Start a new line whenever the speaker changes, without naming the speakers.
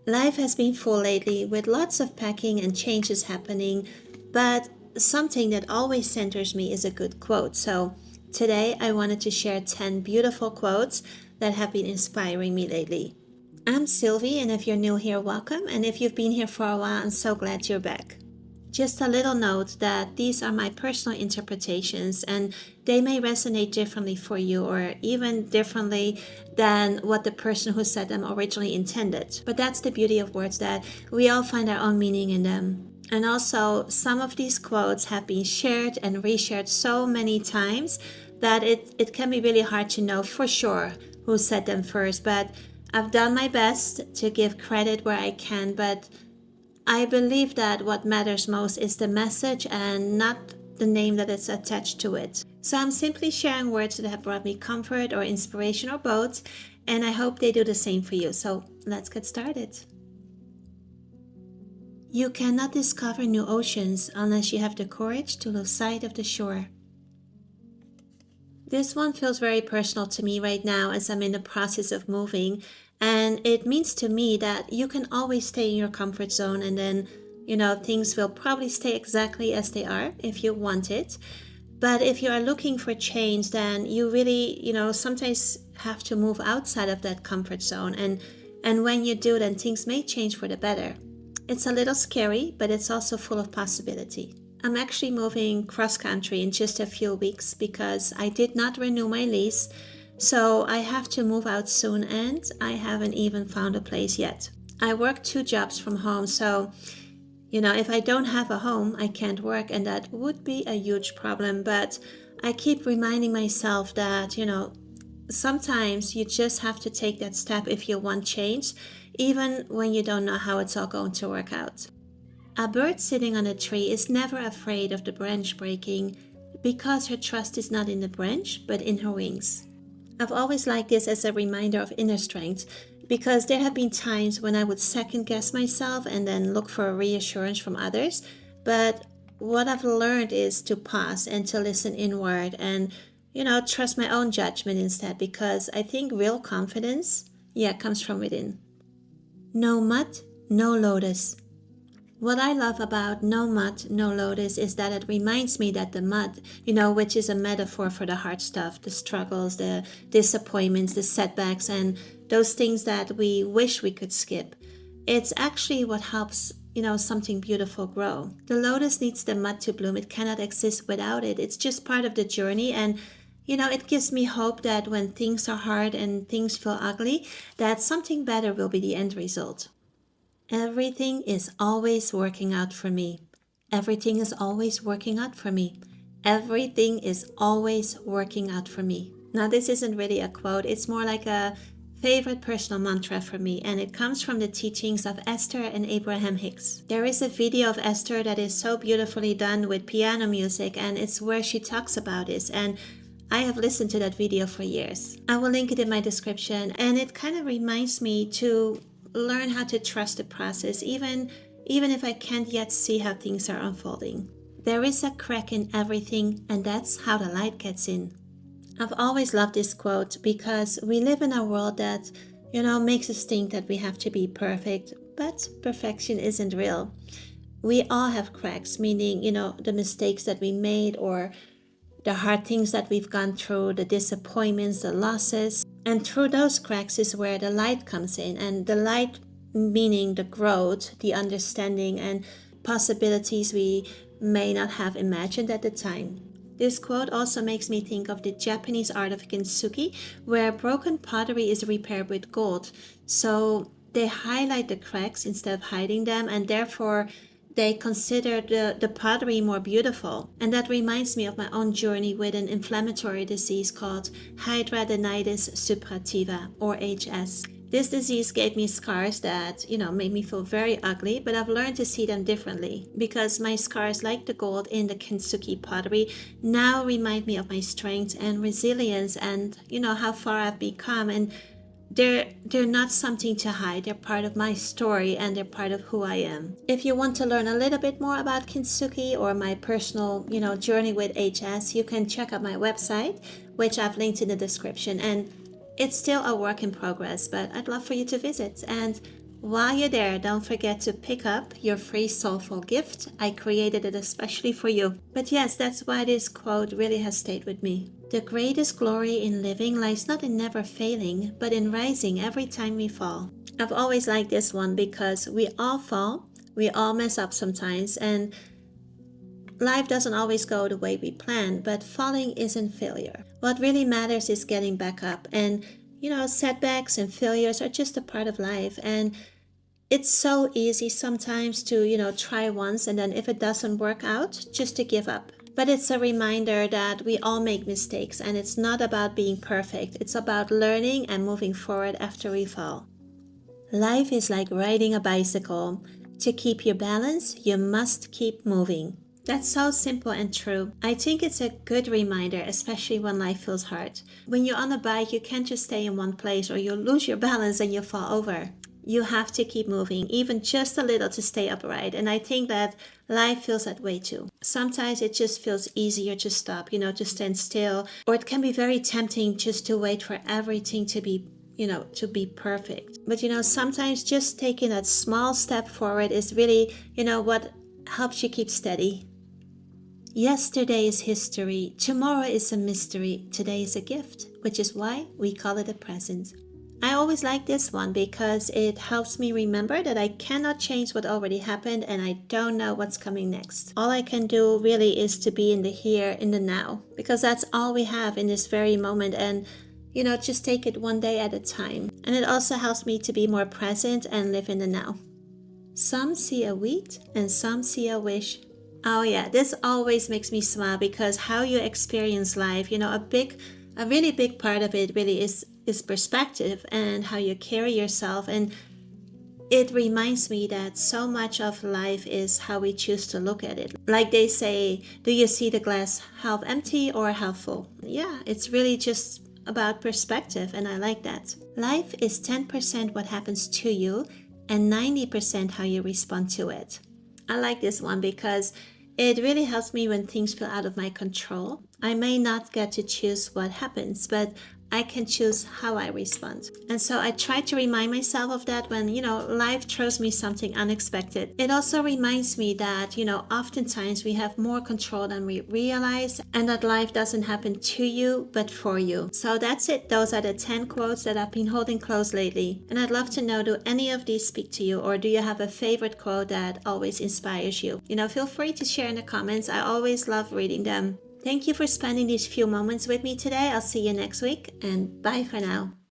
Life has been full lately with lots of packing and changes happening, but something that always centers me is a good quote. So today I wanted to share 10 beautiful quotes that have been inspiring me lately. I'm Sylvie, and if you're new here, welcome. And if you've been here for a while, I'm so glad you're back. Just a little note that these are my personal interpretations and they may resonate differently for you or even differently than what the person who said them originally intended. But that's the beauty of words, that we all find our own meaning in them. And also, some of these quotes have been shared and reshared so many times that it can be really hard to know for sure who said them first. But I've done my best to give credit where I can, but I believe that what matters most is the message and not the name that is attached to it. So I'm simply sharing words that have brought me comfort or inspiration or both, and I hope they do the same for you. So let's get started. You cannot discover new oceans unless you have the courage to lose sight of the shore. This one feels very personal to me right now as I'm in the process of moving. And it means to me that you can always stay in your comfort zone and then, things will probably stay exactly as they are if you want it. But if you are looking for change, then you really, sometimes have to move outside of that comfort zone. And when you do, then things may change for the better. It's a little scary, but it's also full of possibility. I'm actually moving cross country in just a few weeks because I did not renew my lease, so I have to move out soon and I haven't even found a place yet. I work 2 jobs from home, so if I don't have a home, I can't work, and that would be a huge problem. But I keep reminding myself that, sometimes you just have to take that step if you want change, even when you don't know how it's all going to work out. A bird sitting on a tree is never afraid of the branch breaking because her trust is not in the branch but in her wings. I've always liked this as a reminder of inner strength because there have been times when I would second guess myself and then look for a reassurance from others. But what I've learned is to pause and to listen inward and, trust my own judgment instead, because I think real confidence, comes from within. No mud, no lotus. What I love about no mud, no lotus is that it reminds me that the mud, which is a metaphor for the hard stuff, the struggles, the disappointments, the setbacks, and those things that we wish we could skip, it's actually what helps, something beautiful grow. The lotus needs the mud to bloom. It cannot exist without it. It's just part of the journey, and it gives me hope that when things are hard and things feel ugly, that something better will be the end result. Everything is always working out for me. Everything is always working out for me. Everything is always working out for me. Now, this isn't really a quote, it's more like a favorite personal mantra for me, and it comes from the teachings of Esther and Abraham Hicks. There is a video of Esther that is so beautifully done with piano music, and it's where she talks about this, and I have listened to that video for years. I will link it in my description, and it kind of reminds me to learn how to trust the process, even if I can't yet see how things are unfolding. There is a crack in everything, and that's how the light gets in. I've always loved this quote because we live in a world that, makes us think that we have to be perfect, but perfection isn't real. We all have cracks, meaning, the mistakes that we made or the hard things that we've gone through, the disappointments, the losses. And through those cracks is where the light comes in. And the light meaning the growth, the understanding, and possibilities we may not have imagined at the time. This quote also makes me think of the Japanese art of kintsugi, where broken pottery is repaired with gold. So they highlight the cracks instead of hiding them, and therefore they consider the pottery more beautiful. And that reminds me of my own journey with an inflammatory disease called hidradenitis suppurativa, or HS. This disease gave me scars that, made me feel very ugly, but I've learned to see them differently because my scars, like the gold in the kintsugi pottery, now remind me of my strength and resilience and, how far I've become. And they're not something to hide. They're part of my story and they're part of who I am. If you want to learn a little bit more about kintsugi or my personal, journey with HS, you can check out my website, which I've linked in the description. And it's still a work in progress, but I'd love for you to visit. And While you're there, don't forget to pick up your free soulful gift. I created it especially for you. But yes, that's why this quote really has stayed with me. The greatest glory in living lies not in never failing, but in rising every time we fall. I've always liked this one because we all fall, we all mess up sometimes, and life doesn't always go the way we plan, but falling isn't failure. What really matters is getting back up. And, setbacks and failures are just a part of life. And it's so easy sometimes to, try once and then if it doesn't work out, just to give up. But it's a reminder that we all make mistakes and it's not about being perfect. It's about learning and moving forward after we fall. Life is like riding a bicycle. To keep your balance, you must keep moving. That's so simple and true. I think it's a good reminder, especially when life feels hard. When you're on a bike, you can't just stay in one place or you'll lose your balance and you'll fall over. You have to keep moving, even just a little to stay upright. And I think that life feels that way too. Sometimes it just feels easier to stop, to stand still. Or it can be very tempting just to wait for everything to be perfect. But sometimes just taking that small step forward is really, what helps you keep steady. Yesterday is history, tomorrow is a mystery, today is a gift, which is why we call it a present. I always like this one because it helps me remember that I cannot change what already happened and I don't know what's coming next. All I can do really is to be in the here, in the now, because that's all we have in this very moment and just take it one day at a time. And it also helps me to be more present and live in the now. Some see a wheat and some see a wish. Oh yeah, this always makes me smile because how you experience life, a really big part of it really is perspective and how you carry yourself, and it reminds me that so much of life is how we choose to look at it. Like they say, do you see the glass half empty or half full? Yeah, it's really just about perspective, and I like that. Life is 10% what happens to you and 90% how you respond to it. I like this one because it really helps me when things feel out of my control. I may not get to choose what happens, but I can choose how I respond. And so I try to remind myself of that when, life throws me something unexpected. It also reminds me that, oftentimes we have more control than we realize and that life doesn't happen to you, but for you. So that's it. Those are the 10 quotes that I've been holding close lately. And I'd love to know, do any of these speak to you or do you have a favorite quote that always inspires you? Feel free to share in the comments. I always love reading them. Thank you for spending these few moments with me today. I'll see you next week and bye for now.